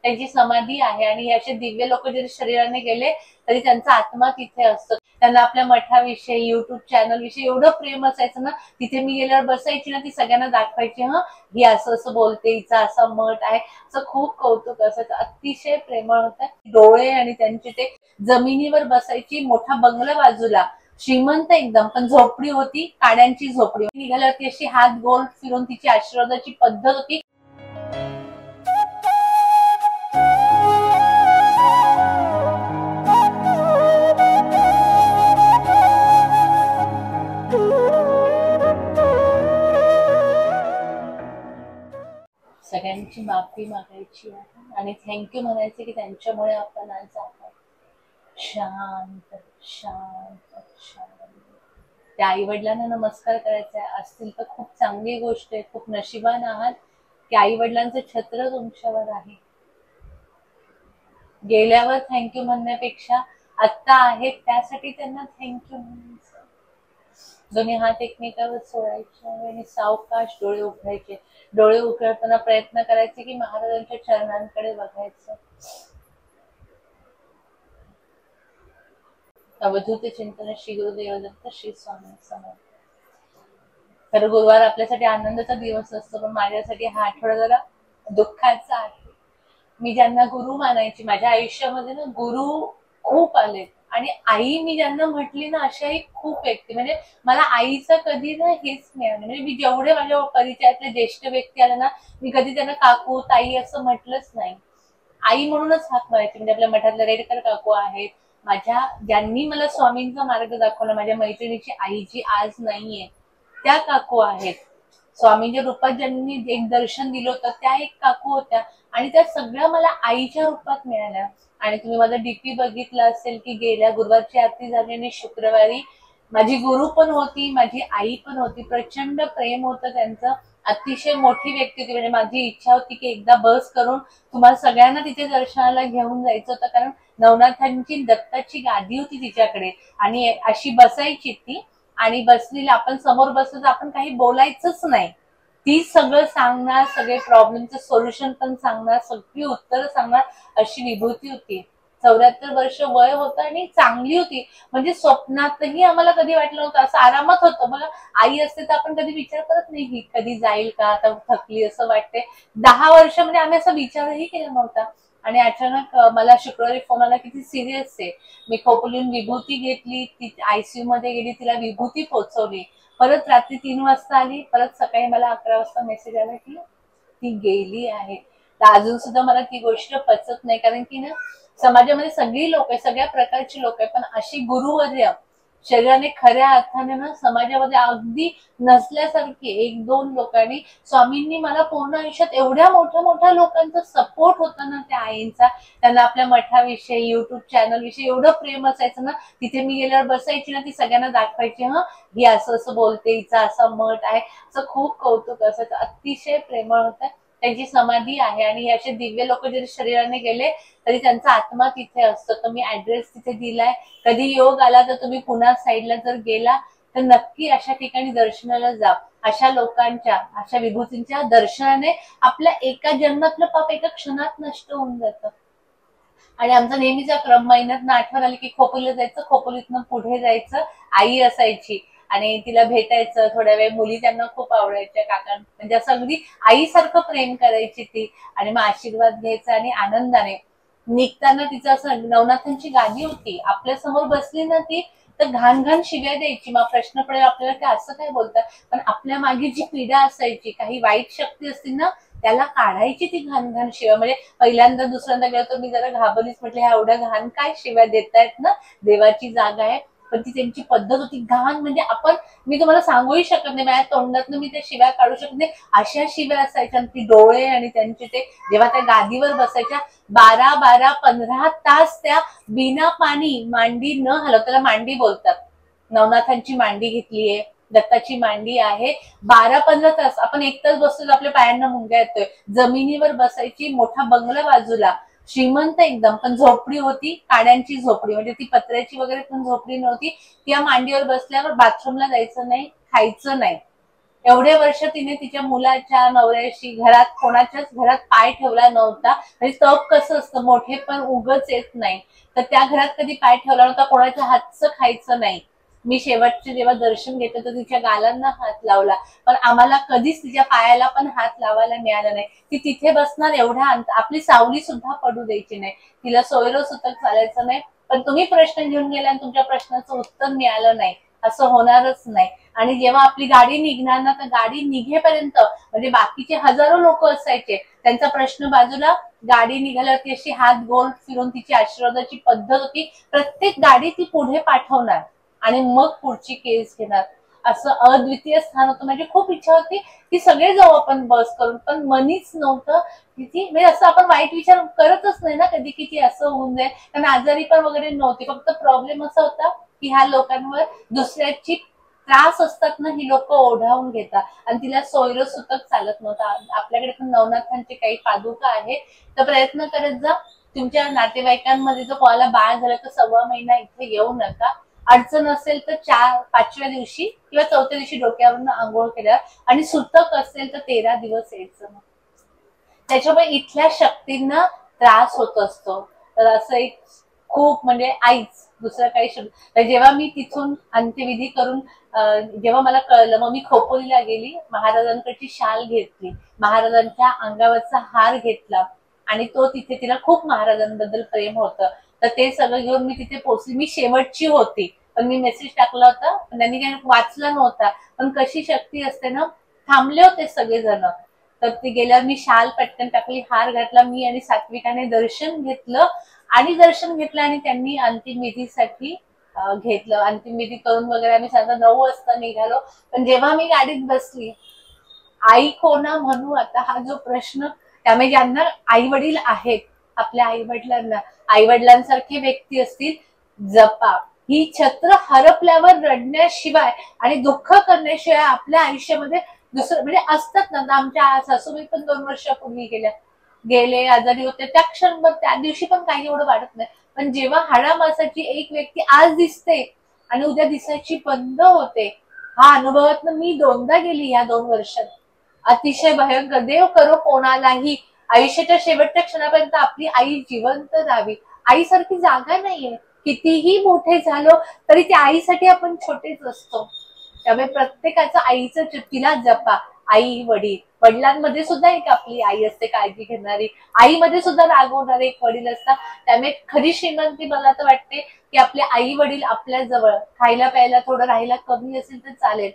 त्यांची समाधी आहे आणि असे दिव्य लोक जरी शरीराने गेले तरी त्यांचा आत्मा तिथे असतो। त्यांना आपल्या मठाविषयी, युट्यूब चॅनल विषयी एवढं प्रेम असायचं ना, तिथे मी गेल्यावर बसायची ना, ती सगळ्यांना दाखवायची, ही असं असं बोलते, हिचा असा मठ आहे, असं खूप कौतुक असायचं। अतिशय प्रेमळ होतं। डोळे आणि त्यांची ते जमिनीवर बसायची, मोठा बंगला बाजूला, श्रीमंत एकदम, पण झोपडी होती, काड्यांची झोपडी। निघाल्यावरती अशी हात गोल फिरून तिची आशीर्वादाची पद्धत होती। सगळ्यांची माफी मागायची आणि थँक्यू म्हणायचे की त्यांच्यामुळे आपण आज आहोत शांत शांत शांत। त्या आई वडिलांना नमस्कार करायचा असतील तर खूप चांगली गोष्ट आहे, खूप नशिबान आहात की आई वडिलांचं छत्र तुमच्यावर आहे। गेल्यावर थँक्यू म्हणण्यापेक्षा आत्ता आहेत त्यासाठी त्यांना थँक्यू म्हणायचं। दोन्ही हात एकमेकावर सोडायचे आणि सावकाश डोळे उघडायचे। डोळे उघडताना प्रयत्न करायचे की महाराजांच्या चरणांकडे बघायचं। अवधूत चिंतन श्री गुरुदेव दत्त श्री स्वामी समर्थ। खरं गुरुवार आपल्यासाठी आनंदाचा दिवस असतो, पण माझ्यासाठी हा आठवडा जरा दुःखाचा आहे। मी ज्यांना गुरु मानायची माझ्या आयुष्यामध्ये ना, गुरु खूप आलेत आणि आई मी ज्यांना म्हटली ना, अशाही खूप व्यक्ती, म्हणजे मला आईचं कधी ना हेच मिळालं। म्हणजे मी जेवढे माझ्या परिचयातले ज्येष्ठ व्यक्ती आले ना, मी कधी त्यांना काकू ताई असं म्हटलंच नाही, आई म्हणूनच हाक मारायची। म्हणजे आपल्या मठातल्या रेडकर काकू आहेत, माझ्या ज्यांनी मला स्वामींचा मार्ग दाखवला, माझ्या मैत्रिणीची आई जी आज नाहीये त्या काकू आहेत, स्वामींच्या रूपात ज्यांनी एक दर्शन दिलं होतं त्या एक काकू होत्या आणि त्या सगळ्या मला आईच्या रूपात मिळाल्या। आणि तुम्ही माझा डीपी बघितला असेल की गेल्या गुरुवारची आरती झाली आणि शुक्रवारी माझी गुरु पण होती, माझी आई पण होती। प्रचंड प्रेम होतं त्यांचं, अतिशय मोठी व्यक्ती होती। म्हणजे माझी इच्छा होती की एकदा बस करून तुम्हाला सगळ्यांना तिथे दर्शनाला घेऊन जायचं होतं, कारण नवनाथांची दत्ताची गादी होती तिच्याकडे आणि अशी बसायची ती, आणि बसलेली आपण समोर बसलो तर आपण काही बोलायचंच नाही, ती सगळं सांगणार, सगळे प्रॉब्लेमचं सोल्युशन पण सांगणार, सगळी उत्तरं सांगणार, अशी विभूती होती। 74 वर्ष वय होतं आणि चांगली होती। म्हणजे स्वप्नातही आम्हाला कधी वाटलं नव्हतं, असं आरामात होतं। बघा आई असते तर आपण कधी विचार करत नाही की कधी जाईल का, आता थकली असं वाटते। 10 वर्ष म्हणजे आम्ही असा विचारही केला नव्हता। आणि अचानक मला शुक्रवारी फोन आला की ती सिरियस आहे। मी खोपोलीहून विभूती घेतली, ती आयसीयू मध्ये गेली, तिला विभूती पोहोचवली, परत रात्री 3 वाजता आली, परत सकाळी मला 11 वाजता मेसेज आला की ती गेली आहे। तर अजून सुद्धा मला ती गोष्ट पचत नाही, कारण की ना समाजामध्ये सगळी लोक आहे, सगळ्या प्रकारची लोक आहे, पण अशी गुरुवर्य शरीराने खऱ्या अर्थाने ना समाजामध्ये अगदी नसल्यासारखी 1-2 लोकांनी, स्वामींनी मला पूर्ण आयुष्यात एवढ्या मोठ्या मोठ्या लोकांचा सपोर्ट होता ना त्या आईंचा। त्यांना आपल्या मठाविषयी, युट्यूब चॅनल विषयी एवढं प्रेम असायचं ना, तिथे मी गेल्यावर बसायची ना, ती सगळ्यांना दाखवायची, ही असं असं बोलते, हिचा असा मठ आहे, असं खूप कौतुक असायचं। अतिशय प्रेमळ होतं। त्यांची समाधी आहे आणि असे दिव्य लोक जरी शरीराने गेले तरी त्यांचा आत्मा तिथे असतो। तर मी ऍड्रेस तिथे दिलाय, कधी योग आला तर तुम्ही पुन्हा साईडला जर गेला तर नक्की अशा ठिकाणी दर्शनाला जा। अशा लोकांच्या, अशा विभूतींच्या दर्शनाने आपल्या एका जन्मातलं पाप एका क्षणात नष्ट होऊन जातं। आणि आमचा नेहमीचा क्रम, महिन्यातनं आठवण आली की खोपोलीला जायचं, खोपोलीतनं पुढे जायचं, आई असायची आणि तिला भेटायचं थोड्या वेळ। मुली त्यांना खूप आवडायच्या, काका म्हणजे असं अगदी आईसारखं प्रेम करायची ती, आणि मग आशीर्वाद घ्यायचा आणि आनंदाने निघताना तिचं असं, नवनाथांची गादी होती, आपल्या समोर बसली ना ती तर घाण घाण शिव्या द्यायची। मग प्रश्न पडेल आपल्याला की असं काय बोलतात, पण आपल्या मागे जी पीडा असायची, काही वाईट शक्ती असतील ना, त्याला काढायची ती घाण घाण शिव्या। म्हणजे पहिल्यांदा दुसऱ्यांदा गेलो तर मी जरा घाबरलीच, म्हटलं ह्या एवढ्या घाण काय शिव्या देतायत ना, देवाची जागा आहे। पण ती त्यांची पद्धत होती, घाण म्हणजे आपण, मी तुम्हाला सांगूही शकत नाही, माझ्या तोंडातनं मी त्या शिव्या काढू शकत नाही, अशा शिव्या असायच्या। ती डोळे आणि त्यांचे ते जेव्हा त्या गादीवर बसायच्या, 12-15 तास त्या बिना पाणी, मांडी न हलवता, मांडी बोलतात, नवनाथांची मांडी घेतलीये, दत्ताची मांडी आहे, 12-15 तास आपण 1 तास बसतो, आपल्या पायांना मुंग्या येतोय। जमिनीवर बसायची, मोठा बंगला बाजूला, श्रीमंत एकदम, पण झोपडी होती, काड्यांची झोपडी, म्हणजे ती पत्र्याची वगैरे पण झोपडी नव्हती। त्या मांडीवर बसल्यावर बाथरूमला जायचं नाही, खायचं नाही, एवढे वर्ष तिने तिच्या मुलाच्या नवऱ्याशी घरात कोणाच्याच घरात पाय ठेवला नव्हता. म्हणजे तप कसं असतं, मोठे पण उगच येत नाही, तर त्या घरात कधी पाय ठेवला नव्हता, कोणाच्या हातचं खायचं नाही. मी शेवटचे जेव्हा दर्शन घेतलं तर तिच्या गालांना हात लावला, पण आम्हाला कधीच तिच्या पायाला पण हात लावायला मिळाला नाही. ती तिथे बसणार एवढ्या आपली सावली सुद्धा पडू द्यायची नाही, तिला सोयरो सुतक चालायचं नाही. पण तुम्ही प्रश्न घेऊन गेला आणि तुमच्या प्रश्नाचं उत्तर मिळालं नाही, असं होणारच नाही. आणि जेव्हा आपली गाडी निघणार ना, तर गाडी निघेपर्यंत म्हणजे बाकीचे हजारो लोक असायचे, त्यांचा प्रश्न बाजूला, गाडी निघाल्यावरती अशी हात गोल फिरून तिची आशीर्वादाची पद्धत होती. प्रत्येक गाडी ती पुढे पाठवणार आणि मग पुढची केस घेणार. असं अद्वितीय स्थान होतं. माझी खूप इच्छा होती की सगळे जाऊ आपण बस करून, पण मनीच नव्हतं किती. म्हणजे असं आपण वाईट विचार करतच नाही ना कधी की असं होऊन जाईल, कारण आजारी पण वगैरे नव्हती. फक्त प्रॉब्लेम असा होता की ह्या लोकांवर दुसऱ्याची त्रास असतात ना, ही लोक ओढावून घेतात. आणि तिला सोयरं सुतक चालत नव्हतं. आपल्याकडे पण नवनाथांचे काही पादुका आहे, तर प्रयत्न करत जा. तुमच्या नातेवाईकांमध्ये जर कोणाला बाळ झालं तर 1.25 महिना इथे येऊ नका. अडचण असेल तर 5व्या दिवशी किंवा 4थ्या दिवशी डोक्यावरनं आंघोळ केल्यावर, आणि सुतक असेल तर 13 दिवस यायचं. त्याच्यामुळे इथल्या शक्तींना त्रास होत असतो. तर असं एक खूप म्हणजे आईच, दुसरं काही शब्द. तर जेव्हा मी तिथून अंत्यविधी करून जेव्हा मला कळलं, मग मी खोपोलीला गेली, महाराजांकडची शाल घेतली, महाराजांच्या अंगावरचा हार घेतला, आणि तो तिथे तिला खूप महाराजांबद्दल प्रेम होतं, तर ते सगळं घेऊन मी तिथे पोहोचली. मी शेवटची होती, पण मी मेसेज टाकला होता, पण त्यांनी काही वाचला नव्हता. पण कशी शक्ती असते ना, थांबले होते सगळेजण. तर ते गेल्यावर मी शाल पटकन टाकली, हार घातला, मी आणि सात्विकाने दर्शन घेतलं. आणि त्यांनी अंतिम विधीसाठी घेतलं. अंतिम विधी करून वगैरे आम्ही साधारण 9 वाजता निघालो. पण जेव्हा मी गाडीत बसली, आई कोणा म्हणू आता हा जो प्रश्न, त्यामुळे ज्यांना आई वडील आहेत, आपल्या आई वडिलांना आई वडिलांसारखे व्यक्ती असतील, जपा. ही छत्र हरपल्यावर रडण्याशिवाय आणि दुःख करण्याशिवाय आपल्या आयुष्यामध्ये दुसरं म्हणजे असतात ना. आमच्या सासूबाई पण 2 वर्षापूर्वी गेले, आजारी होते, त्या क्षणभर त्या दिवशी पण काही एवढं वाटत नाही. पण जेव्हा हाडामासाची एक व्यक्ती आज दिसते आणि उद्या दिसायची बंद होते, हा अनुभवातनं मी 2दा गेली या 2 वर्षात. अतिशय भयंकर. देव करो कोणालाही आयुष्याच्या शेवटच्या क्षणापर्यंत आपली आई जिवंत राहावी. आईसारखी जागा नाहीये. कितीही मोठे झालो तरी त्या आईसाठी आपण छोटेच असतो. त्यामुळे प्रत्येकाचं आईचं तिला जपा. आई वडील, वडिलांमध्ये सुद्धा एक आपली आई असते काळजी घेणारी, आईमध्ये सुद्धा रागवणारे एक वडील असतात. त्यामुळे खरी श्रीमंती मला तर वाटते की आपले आई वडील आपल्या जवळ, खायला प्यायला थोडं राहायला कमी असेल तर चालेल.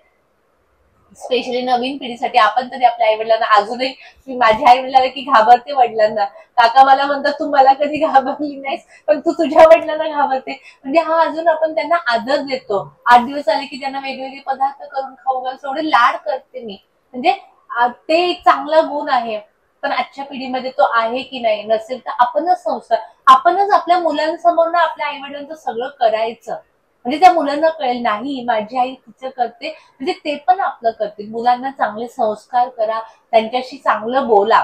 स्पेशली नवीन पिढीसाठी. आपण तरी आपल्या आई वडिलांना अजूनही, मी माझ्या आई वडिलांना की घाबरते वडिलांना. काका मला म्हणतात तू मला कधी घाबरली नाहीस, पण तू तुझ्या वडिलांना घाबरते. म्हणजे हा अजून आपण त्यांना आदर देतो. 8 दिवस आले की त्यांना वेगवेगळे पदार्थ करून खाऊ घाल, एवढे लाड करते मी. म्हणजे ते एक चांगला गुण आहे. पण आजच्या पिढीमध्ये तो आहे की नाही, नसेल तर आपणच संस्कार, आपणच आपल्या मुलांसमोर ना आपल्या आई वडिलांचं सगळं करायचं. म्हणजे त्या मुलांना कळेल, नाही माझी आई तिचं करते, म्हणजे ते पण आपलं करतील. मुलांना चांगले संस्कार करा, त्यांच्याशी चांगलं बोला.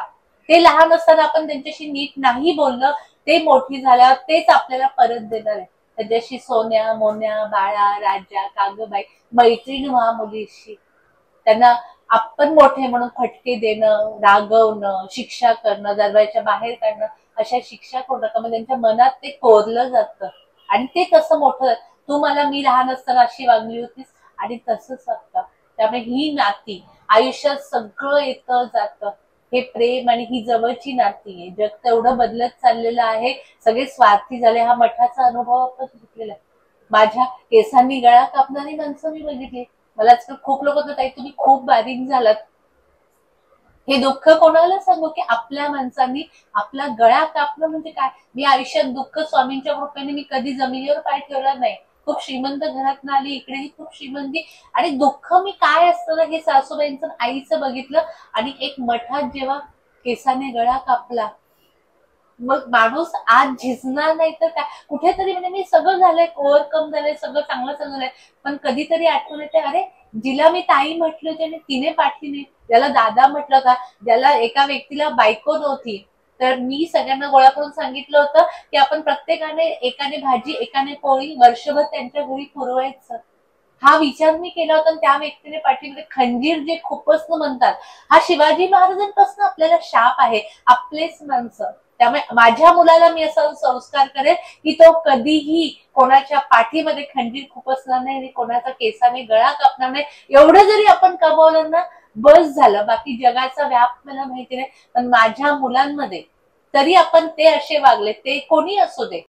ते लहान असताना आपण त्यांच्याशी नीट नाही बोललं, ते मोठी झाल्यावर तेच आपल्याला परत देणार आहे. त्यांच्याशी सोन्या मोन्या बाळा राजा कागबाई मैत्रीण व्हा मुलीशी. त्यांना आपण मोठे म्हणून फटके देणं, रागवणं, शिक्षा करणं, दरवाजाच्या बाहेर काढणं, अशा शिक्षा करू नका. मग त्यांच्या मनात ते कोरलं जातं आणि ते कसं मोठं, तू मला मी लहान असताना अशी वागली होतीस, आणि तसंच वागतं. त्यामुळे ही नाती आयुष्यात सगळं येतं जातं. हे प्रेम आणि ही जवळची नाती आहे. जग तेवढं बदलत चाललेलं आहे, सगळे स्वार्थी झाले. हा मठाचा अनुभव आपण घेतलेला आहे. माझ्या केसांनी गळा कापणारी माणसं मी बघितली. मला आजकाल खूप लोक होतात, ताई तुम्ही खूप बारीक झालात. हे दुःख कोणाला सांगू की आपल्या माणसांनी आपला गळा कापणं म्हणजे काय. मी आयुष्यात दुःख स्वामींच्या कृपेने मी कधी जमिनीवर पाय ठेवला नाही. खूप श्रीमंत घरात आली, इकडेही खूप श्रीमंती, आणि दुःख मी काय असतं हे सासूबाईंचं आईचं बघितलं. आणि एक मठात जेव्हा केसाने गळा कापला, मग माणूस आज झिजणार नाही तर काय. कुठेतरी म्हणजे मी सगळं झालंय, ओव्हरकम झालंय, सगळं चांगलं चाललंय, पण कधीतरी आठवण येते, अरे जिला मी ताई म्हटली होती आणि तिने पाठली नाही, ज्याला दादा म्हटलं का, ज्याला एका व्यक्तीला बायको नव्हती, तर मी सगळ्यांना गोळा करून सांगितलं होतं की आपण प्रत्येकाने एकाने भाजी एकाने पोळी वर्षभर त्यांच्या घरी पुरवायचं. हा विचार मी केला होता. त्या व्यक्तीने पाठीमध्ये खंजीर जे खुपसणं म्हणतात, हा शिवाजी महाराजांपासून आपल्याला शाप आहे. आपलेच माणसं. त्यामुळे माझ्या मुलाला मी असा संस्कार करेल की तो कधीही कोणाच्या पाठीमध्ये खंजीर खुपसणार नाही आणि कोणाचा केसाने गळा कापणार नाही. एवढं जरी आपण कमवलं ना, बस झालं. बाकी जगाचा व्याप मला माहिती नाही, पण माझ्या मुलांमध्ये तरी आपण ते असे वागले, ते कोणी असू दे,